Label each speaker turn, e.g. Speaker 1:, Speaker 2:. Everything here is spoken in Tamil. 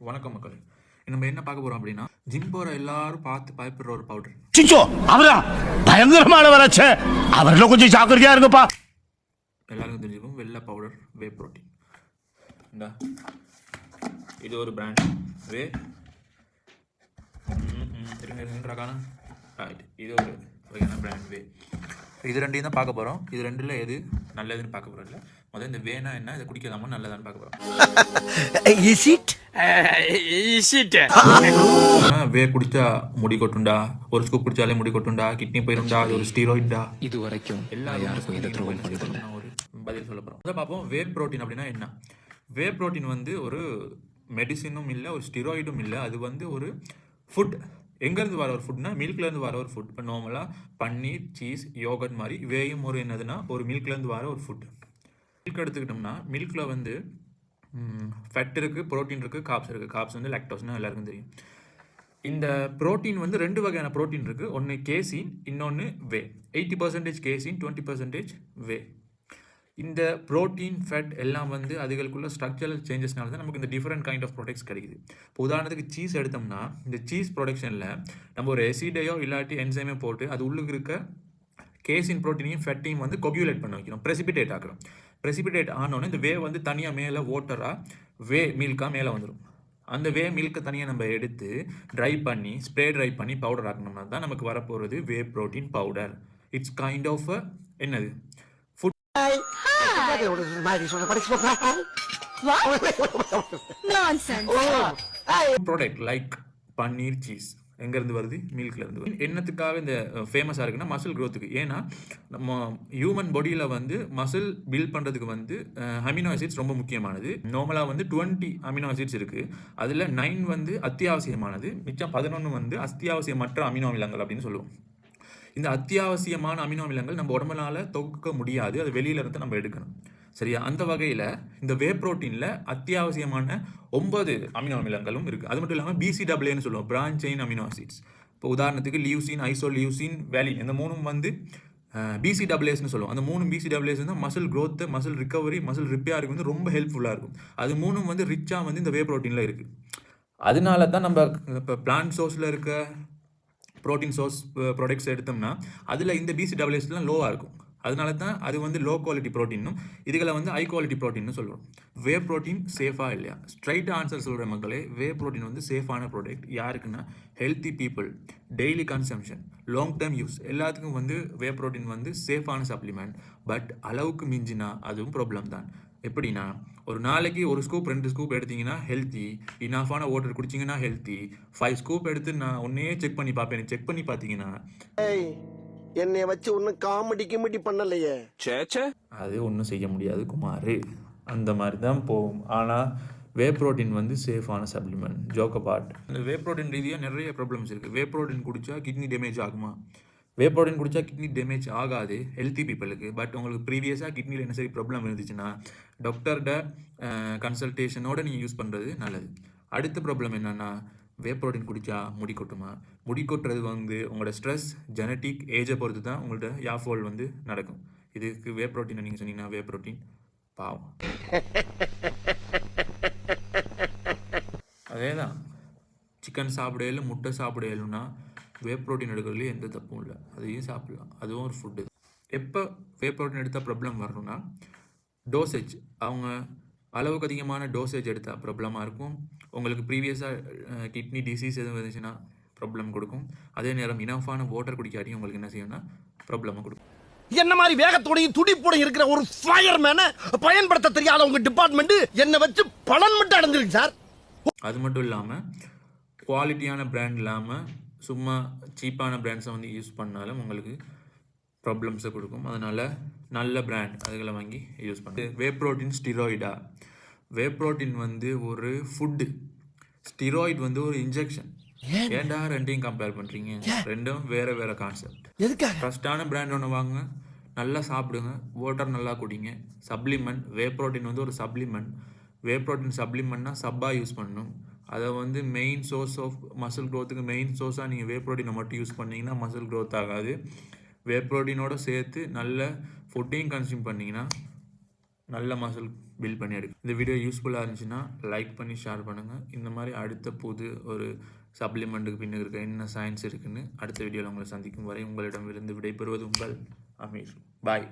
Speaker 1: வணக்கம் மக்களே, நம்ம என்ன பார்க்க போறோம் அப்படின்னா, ஜிம் போற எல்லாரும் பார்த்து பயப்படுற ஒரு பவுடர்.
Speaker 2: சிச்சோ அவரா பயங்கரமான வராச்சே, அவர்ல கொஞ்சம் ஜாக்கிரதையா இருங்கப்பா.
Speaker 1: எல்லாருக்கும் தெரிஞ்சுக்கும் வெள்ளை பவுடர் வே புரோட்டீன். இது ஒரு பிராண்ட் வே. இது ஒரு வகையான பிராண்ட் வே. இது ரெண்டையும் தான் பார்க்க போகிறோம். இது ரெண்டில் எது நல்லதுன்னு பார்க்க போகிறோம். இல்லை முதல்ல இந்த வேனா என்ன, இதை குடிக்கலாமா நல்லதான்னு பார்க்க போகிறோம். வே குடிச்சா முடி கொட்டுண்டா, ஒரு ஸ்கூப் குடிச்சாலே முடி கொட்டுண்டா, கிட்னி போயிருண்டா, அது ஒரு ஸ்டீராய்டா, இது வரைக்கும் எல்லாருக்கும் ஒரு பதில் சொல்ல போகிறோம். அதை பார்ப்போம். வே புரோட்டீன் அப்படின்னா என்ன? வே புரோட்டீன் வந்து ஒரு மெடிசினும் இல்லை, ஒரு ஸ்டீராய்டும் இல்லை. அது வந்து ஒரு ஃபுட். எங்கேருந்து வர ஒரு ஃபுட்னா மில்க்லேருந்து வர ஒரு ஃபுட். இப்போ நார்மலாக பன்னீர், சீஸ், யோகட் மாதிரி வேயும் ஒரு என்னதுன்னா ஒரு மில்க்லேருந்து வர ஒரு ஃபுட். மில்க் எடுத்துக்கிட்டோம்னா மில்கில் வந்து ஃபேட் இருக்குது, ப்ரோட்டீன் இருக்குது, காப்ஸ் இருக்குது. காப்ஸ் வந்து லாக்டோஸ்னு எல்லாருக்கும் தெரியும். இந்த ப்ரோட்டீன் வந்து ரெண்டு வகையான ப்ரோட்டீன் இருக்குது. ஒன்று கேசின், இன்னொன்று வே. 80% கேசின், 20% வே. இந்த ப்ரோட்டீன் ஃபேட் எல்லாம் வந்து அதுகளுக்குள்ள ஸ்ட்ரக்சரல் சேஞ்சஸ்னால தான் நமக்கு இந்த டிஃப்ரெண்ட் கைண்ட் ஆஃப் ப்ராடக்ட்ஸ் கிடைக்குது. இப்போ உதாரணத்துக்கு சீஸ் எடுத்தோம்னா இந்த சீஸ் ப்ரொடக்ஷனில் நம்ம ஒரு எசிடையோ இல்லாட்டி என்சைமே போட்டு அது உள்ளுக்கு இருக்க கேசின் ப்ரோட்டீனையும் ஃபேட்டையும் வந்து கொபியூலேட் பண்ண வைக்கிறோம், ப்ரெசிபிடேட் ஆகிறோம். ப்ரெசிபிடேட் ஆனோன்னு இந்த வே வந்து தனியாக மேலே ஓட்டராக வே மில்காக மேலே வந்துடும். அந்த வே மில்கை தனியாக நம்ம எடுத்து ட்ரை பண்ணி ட்ரை பண்ணி பவுடர் ஆக்கணும்னா தான் நமக்கு வரப்போகிறது whey protein powder. It's kind of என்னது food product like paneer, cheese. எங்கேருந்து வருது? மில்க்லேருந்து. என்னத்துக்காக இந்த ஃபேமஸாக இருக்குன்னா மசில் க்ரோத்துக்கு. ஏன்னா நம்ம ஹியூமன் பாடியில் வந்து மசில் பில்ட் பண்ணுறதுக்கு வந்து அமினோ ஆசிட்ஸ் ரொம்ப முக்கியமானது. நார்மலாக வந்து 20 அமினோ ஆசிட்ஸ் இருக்குது. அதில் 9 வந்து அத்தியாவசியமானது, மிச்சம் 11 வந்து அத்தியாவசியமற்ற அமினோ அமிலங்கள் அப்படின்னு சொல்லுவோம். இந்த அத்தியாவசியமான அமினோ அமிலங்கள் நம்ம உடம்புனால தொகுக்க முடியாது, அது வெளியிலேருந்து நம்ம எடுக்கணும். சரியா? அந்த வகையில் இந்த வே ப்ரோட்டீனில் அத்தியாவசியமான 9 அமினோ அமிலங்களும் இருக்குது. அது மட்டும் இல்லாமல் BCAAன்னு சொல்லுவோம், பிரான்ச் செயின் அமினோ ஆசிட்ஸ். இப்போ உதாரணத்துக்கு லியூசின், ஐசோலியூசின், வேலின், இந்த மூணும் வந்து BCAAஸ்னு சொல்லுவோம். அந்த 3 BCAAs வந்து muscle growth, muscle recovery, muscle ரிப்பேருக்கு வந்து ரொம்ப ஹெல்ப்ஃபுல்லாக இருக்கும். அது மூணும் வந்து ரிச்சாக வந்து இந்த வே ப்ரோட்டீனில் இருக்குது. அதனால தான் நம்ம இப்போ பிளான்ட் சோர்ஸில் இருக்க ப்ரோட்டீன் சோர்ஸ் ப்ராடக்ட்ஸ் எடுத்தோம்னா அதில் இந்த BCAAஸ்லாம் லோவாக இருக்கும். அதனால தான் அது வந்து லோ குவாலிட்டி ப்ரோட்டீனும் இதுகளை வந்து ஹை குவாலிட்டி ப்ரோட்டீன்னு சொல்லுவோம். வே ப்ரோட்டீன் சேஃபாக இல்லையா? ஸ்ட்ரைட் ஆன்சர் சொல்கிற மக்களே, வே ப்ரோட்டீன் வந்து சேஃபான ப்ராடக்ட். யாருக்குன்னா healthy people, daily consumption, long term use எல்லாத்துக்கும் வந்து வே ப்ரோட்டீன் வந்து சேஃபான சப்ளிமெண்ட். பட் அளவுக்கு மிஞ்சினா அதுவும் ப்ராப்ளம் தான். எப்படின்னா ஒரு நாளைக்கு ஒரு ஸ்கூப் 2 ஸ்கூப் எடுத்தீங்கன்னா ஹெல்த்தி, இனாஃபான வாட்டர் குடிச்சிங்கன்னா ஹெல்த்தி. 5 ஸ்கூப் எடுத்து நான் ஒன்றையே செக் பண்ணி பார்ப்பேன். செக் பண்ணி பார்த்தீங்கன்னா
Speaker 3: என்னை வச்சு ஒன்னும் காமெடி பண்ணலையே,
Speaker 1: அது ஒன்றும் செய்ய முடியாது குமார். அந்த மாதிரி தான் போகும். ஆனால் வே ப்ரோட்டீன் வந்து சேஃபான சப்ளிமெண்ட். ஜோக் அபார்ட், இந்த வே ப்ரோட்டீன் ரீதியாக நிறைய ப்ராப்ளம்ஸ் இருக்குது. வே ப்ரோட்டீன் குடித்தா கிட்னி டேமேஜ் ஆகுமா? வே ப்ரோட்டீன் குடித்தா கிட்னி டேமேஜ் ஆகாது ஹெல்த்தி பீப்புளுக்கு. பட் உங்களுக்கு ப்ரீவியஸாக கிட்னியில் என்ன சரி ப்ராப்ளம் இருந்துச்சுன்னா டாக்டர்கிட்ட கன்சல்டேஷனோடு நீங்கள் யூஸ் பண்ணுறது நல்லது. அடுத்த ப்ராப்ளம் என்னென்னா, வே ப்ரோட்டீன் குடித்தா முடி கொட்டுமா? முடி கொட்டுறது வந்து உங்களோட ஸ்ட்ரெஸ், ஜெனட்டிக், ஏஜை பொறுத்து தான் உங்கள்ட்ட யாஃபால் வந்து நடக்கும். இதுக்கு வே ப்ரோட்டீனை நீங்கள் சொன்னீங்கன்னா வே ப்ரோட்டீன் பாவம். அதே தான் சிக்கன் சாப்பிடையில, முட்டை சாப்பிடையிலும்னா வே ப்ரோட்டீன் எடுக்கிறதுலேயே எந்த தப்பும் இல்லை, அதையும் சாப்பிடலாம், அதுவும் ஒரு ஃபுட்டு. எப்போ வே ப்ரோட்டீன் எடுத்தால் ப்ராப்ளம் வரணும்னா டோசேஜ், அவங்க அளவுக்கு அதிகமான டோசேஜ் எடுத்தால் ப்ராப்ளமாக இருக்கும். உங்களுக்கு ப்ரீவியஸாக கிட்னி டிசீஸ் எதுவும் இருந்துச்சுன்னா ப்ராப்ளம் கொடுக்கும். அதே நேரம் இனஃபான வாட்டர் குடிக்காட்டி உங்களுக்கு என்ன செய்யணும்னா ப்ராப்ளமாக கொடுக்கும்.
Speaker 3: என்ன மாதிரி வேகத்தோடையும் துடிப்போடையும் இருக்கிற ஒரு ஃபயர்மேனை பயன்படுத்த தெரியாத உங்க டிபார்ட்மெண்ட் என்ன வச்சு பலன் மட்டும் அடைஞ்சிருக்கு சார்.
Speaker 1: அது மட்டும் இல்லாமல் குவாலிட்டியான பிராண்ட் இல்லாமல் சும்மா சீப்பான பிராண்ட்ஸை வந்து யூஸ் பண்ணாலும் உங்களுக்கு ப்ராப்ளம்ஸை கொடுக்கும். அதனால் நல்ல பிராண்ட் அதுகளை வாங்கி யூஸ் பண்ணுறது. Whey protein ஸ்டிராய்டா? வே ப்ரோட்டீன் வந்து ஒரு ஃபுட்டு, ஸ்டிராய்ட் வந்து ஒரு இன்ஜெக்ஷன். ஏன்டா ரெண்டையும் கம்பேர் பண்ணுறீங்க? ரெண்டும் வேறு வேறு கான்செப்ட். ஃபஸ்ட்டான பிராண்ட் ஒன்று வாங்க, நல்லா சாப்பிடுங்க, வாட்டர் நல்லா குடிங்க. சப்ளிமெண்ட், வே ப்ரோட்டீன் வந்து ஒரு சப்ளிமெண்ட். வே ப்ரோட்டீன் சப்ளிமெண்ட்னா சப்பாக யூஸ் பண்ணணும். அதை வந்து மெயின் சோர்ஸ் ஆஃப் மசில் க்ரோத்துக்கு மெயின் சோர்ஸாக நீங்கள் வே ப்ரோட்டீனை மட்டும் யூஸ் பண்ணிங்கன்னா மசில் க்ரோத் ஆகாது. வே ப்ரோட்டீனோடு சேர்த்து நல்ல ஃபுட்டையும் கன்சியூம் பண்ணிங்கன்னா நல்ல மசில் பில்ட் பண்ணி எடுக்கும். இந்த வீடியோ யூஸ்ஃபுல்லாக இருந்துச்சுன்னா லைக் பண்ணி ஷேர் பண்ணுங்கள். இந்த மாதிரி அடுத்த புது ஒரு சப்ளிமெண்ட்டுக்கு பின்னுக்கு இருக்க என்ன சயின்ஸ் இருக்குன்னு அடுத்த வீடியோவில் உங்களை சந்திக்கும் வரை உங்களிடமிருந்து விடைபெறுவது உங்கள் அமீர். பாய்.